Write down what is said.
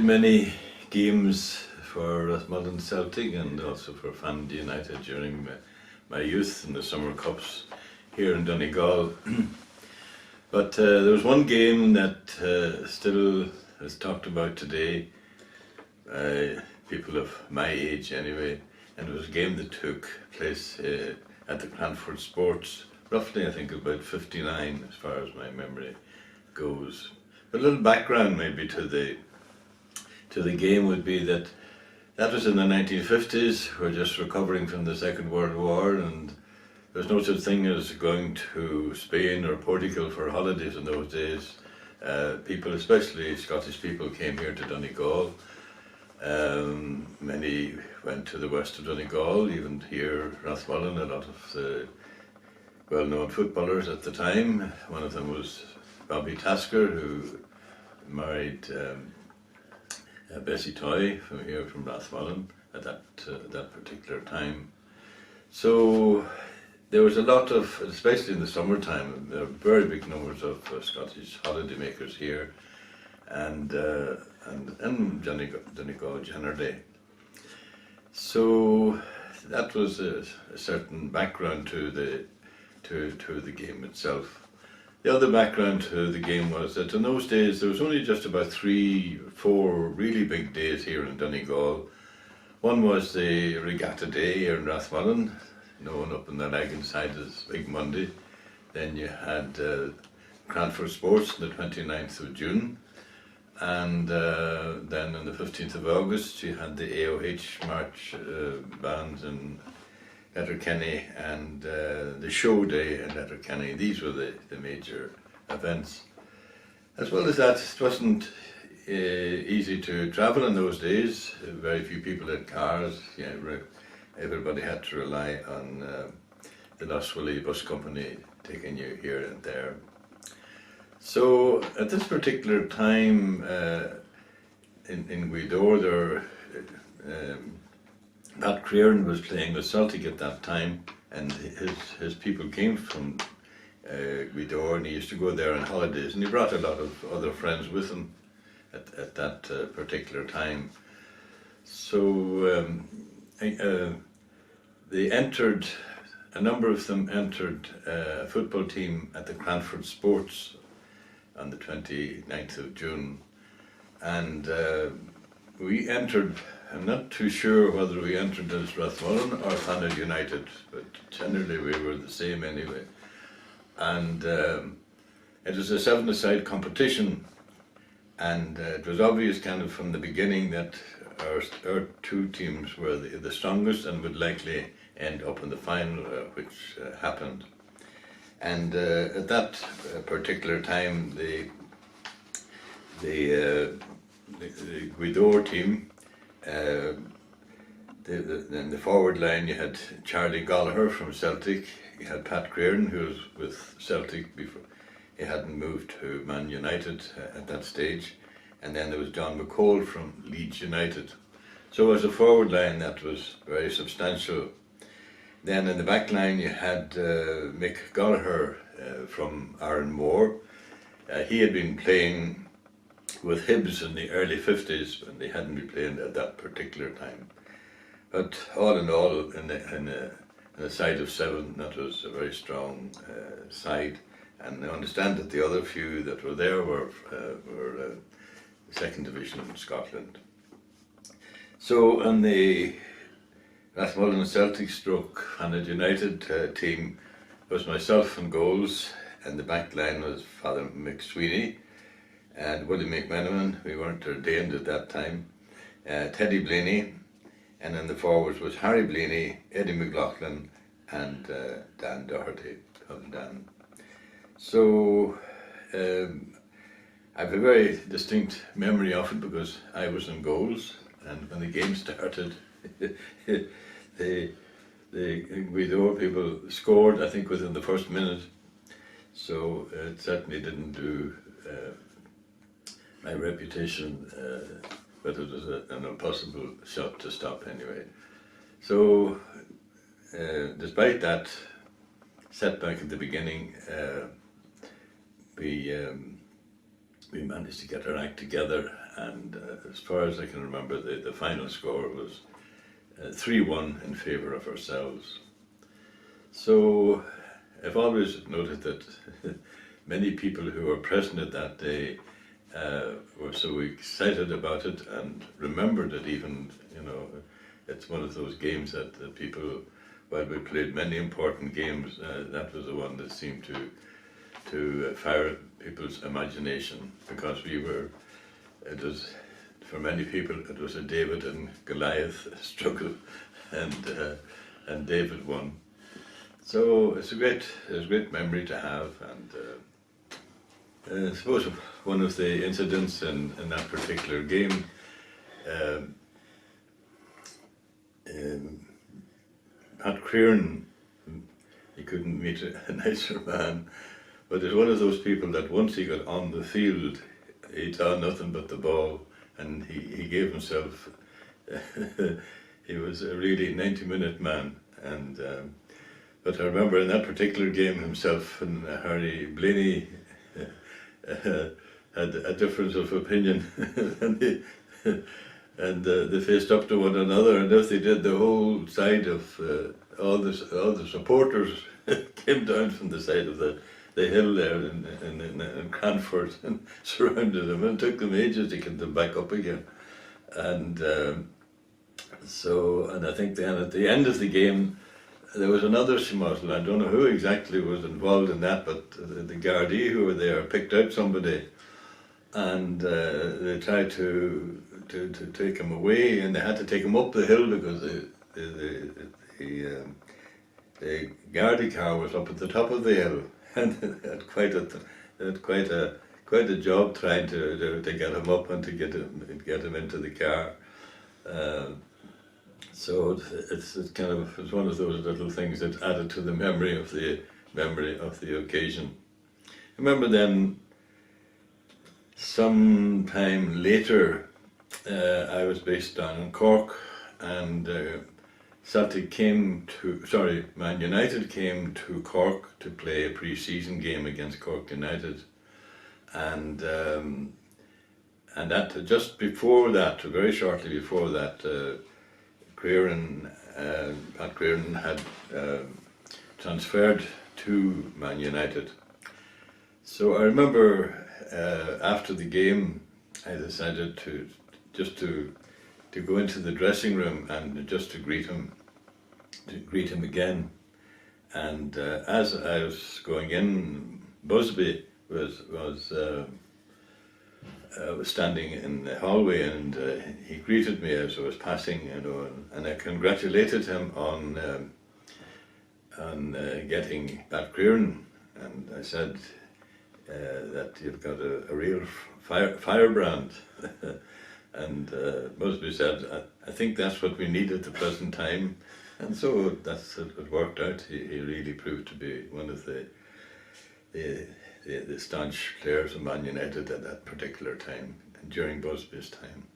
played many games for Rathmullen Celtic and also for Cranford United during my youth in the summer cups here in Donegal. But there was one game that still is talked about today, people of my age anyway, and it was a game that took place at the Cranford Sports, roughly I think about 59 as far as my memory goes. A little background maybe to the game would be that was in the 1950s. We're just recovering from the Second World War, and there's no such thing as going to Spain or Portugal for holidays in those days. People, especially Scottish people, came here to Donegal. Many went to the west of Donegal, even here Rathmullen. A lot of the well-known footballers at the time. One of them was Bobby Tasker, who married Bessie Toy from here from Rathmullen at that particular time. So there was a lot of, especially in the summertime, there were very big numbers of Scottish holidaymakers here, and Donegal generally. So that was a certain background to the game itself. The other background to the game was that in those days there was only just about 3-4 really big days here in Donegal. One was the Regatta Day here in Rathmullen, known up in the Lagan side as Big Monday. Then you had Cranford Sports on the 29th of June. And then on the 15th of August you had the AOH March bands in Letterkenny and the show day in Letterkenny. These were the major events. As well as that, it wasn't easy to travel in those days. Very few people had cars. Everybody had to rely on the Lough Swilly bus company taking you here and there. So at this particular time in Gweedore, Pat Creran was playing with Celtic at that time, and his people came from Gweedore, and he used to go there on holidays, and he brought a lot of other friends with him at that particular time. So they entered, a number of them entered a football team at the Cranford Sports on the 29th of June, and we entered. I'm not too sure whether we entered as Rathmullen or Cranford United, but generally we were the same anyway. And it was a 7-a-side competition, and it was obvious kind of from the beginning that our two teams were the strongest and would likely end up in the final, which happened. And at that particular time, the Gweedore team, in the forward line you had Charlie Gallagher from Celtic, you had Pat Creran, who was with Celtic before, he hadn't moved to Man United at that stage, and then there was John McCall from Leeds United. So as a forward line that was very substantial. Then in the back line you had Mick Gallagher from Aaronmore. He had been playing with Hibs in the early 50s, and they hadn't been playing at that particular time. But all in all, in a side of 7, that was a very strong side. And I understand that the other few that were there were second division in Scotland. So on the Rathmullen Celtic stroke Cranford United team was myself in goals, and the back line was Father McSweeney and Willie McMenamin. We weren't ordained at that time. Teddy Blaney, and then the forwards was Harry Blaney, Eddie McLaughlin, and Dan Doherty, Dan. So I have a very distinct memory of it because I was in goals, and when the game started, the Gweedore people scored, I think, within the first minute. So it certainly didn't do my reputation, but it was an impossible shot to stop anyway. So despite that setback at the beginning, we we managed to get our act together, and as far as I can remember, the final score was 3-1 in favour of ourselves. So I've always noted that many people who were present at that day were so excited about it and remembered it even, you know. It's one of those games that people, while we played many important games, that was the one that seemed to fire people's imagination, because it was, for many people, it was a David and Goliath struggle, and David won. So it's a great memory to have, and I suppose one of the incidents in that particular game, Pat Creran, he couldn't meet a nicer man, but he's one of those people that once he got on the field, he saw nothing but the ball, and he gave himself. He was a really 90-minute man, and but I remember in that particular game himself and Harry Blaney had a difference of opinion, and they faced up to one another, and as they did, the whole side of all the supporters came down from the side of the hill there in Cranford and surrounded them, and it took them ages to get them back up again. And and I think then at the end of the game, there was another schmozzle. I don't know who exactly was involved in that, but the Gardaí who were there picked out somebody, and they tried to take him away, and they had to take him up the hill because the Gardaí car was up at the top of the hill, and they had quite a job trying to get him up and to get him into the car. So it's one of those little things that added to the memory of the occasion. I remember then, some time later, I was based down in Cork, and Man United came to Cork to play a pre-season game against Cork United, and that just before that, very shortly before that, Pat Creran had transferred to Man United. So I remember after the game, I decided to go into the dressing room and just to greet him again. And as I was going in, Busby was standing in the hallway, and he greeted me as I was passing, and I congratulated him on getting Pat Creran, and I said that you've got a real firebrand. And Busby said, I think that's what we need at the present time, and so it worked out. He really proved to be one of the staunch players of Man United at that particular time, during Busby's time.